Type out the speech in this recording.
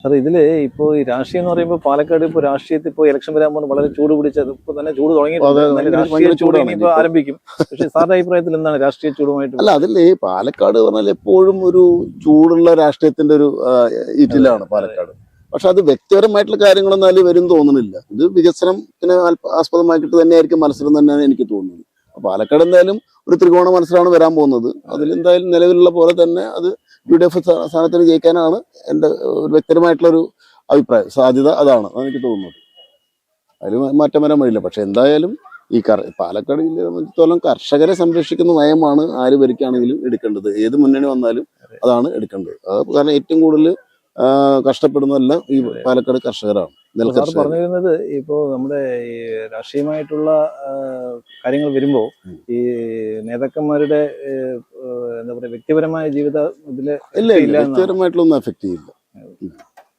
അത് ഇതില് ഇപ്പോ ഈ രാഷ്ട്രീയം എന്ന് പറയുമ്പോൾ പാലക്കാട് ഇപ്പൊ രാഷ്ട്രീയത്തിൽ ഇപ്പോ ഇലക്ഷൻ വരാൻ പോകുന്ന വളരെ ചൂട് പിടിച്ചത് ഇപ്പൊ തന്നെ ചൂട് തുടങ്ങിയിട്ടുണ്ട്. രാഷ്ട്രീയ ചൂട് ഇനിയിപ്പോ ആരംഭിക്കും. പക്ഷെ സാറിന്റെ അഭിപ്രായത്തിൽ എന്താണ് രാഷ്ട്രീയ ചൂടുമായിട്ട്? അല്ല, അതില് പാലക്കാട് പറഞ്ഞാൽ എപ്പോഴും ഒരു ചൂടുള്ള രാഷ്ട്രീയത്തിന്റെ ഒരു ഈറ്റിലാണ് പാലക്കാട്. പക്ഷെ അത് വ്യക്തിപരമായിട്ടുള്ള കാര്യങ്ങളൊന്നും അതിൽ വരും തോന്നുന്നില്ല. ഇത് വികസനത്തിന് ആസ്പദമാക്കിയിട്ട് തന്നെയായിരിക്കും മത്സരം തന്നെയാണ് എനിക്ക് തോന്നുന്നത്. അപ്പൊ പാലക്കാട് എന്തായാലും ഒരു ത്രികോണ മത്സരമാണ് വരാൻ പോകുന്നത്. അതിലെന്തായാലും നിലവിലുള്ള പോലെ തന്നെ അത് UDF സ്ഥാനത്തിന് ജയിക്കാനാണ് എൻ്റെ ഒരു വ്യക്തിപരമായിട്ടുള്ള ഒരു അഭിപ്രായം. സാധ്യത അതാണ് എനിക്ക് തോന്നുന്നത്. അതിൽ മാറ്റം വരാൻ വഴിയില്ല. പക്ഷെ എന്തായാലും ഈ പാലക്കാട് ജില്ലയെ സംബന്ധിച്ചിടത്തോളം കർഷകരെ സംരക്ഷിക്കുന്ന നയമാണ് ആര് ഭരിക്കുകയാണെങ്കിലും എടുക്കേണ്ടത്. ഏത് മുന്നണി വന്നാലും അതാണ് എടുക്കേണ്ടത്. കാരണം ഏറ്റവും കൂടുതൽ കഷ്ടപ്പെടുന്നതെല്ലാം ഈ പാലക്കാട് കർഷകരാണ്. സാർ പറഞ്ഞിരുന്നത് ഇപ്പോ നമ്മുടെ ഈ രാഷ്ട്രീയമായിട്ടുള്ള കാര്യങ്ങൾ വരുമ്പോ ഈ നേതാക്കന്മാരുടെ എന്താ പറയാ വ്യക്തിപരമായ ജീവിത ഇതില് ഇല്ല, വ്യക്തിപരമായിട്ടുള്ള ഒന്നും എഫക്ട് ചെയ്യില്ല.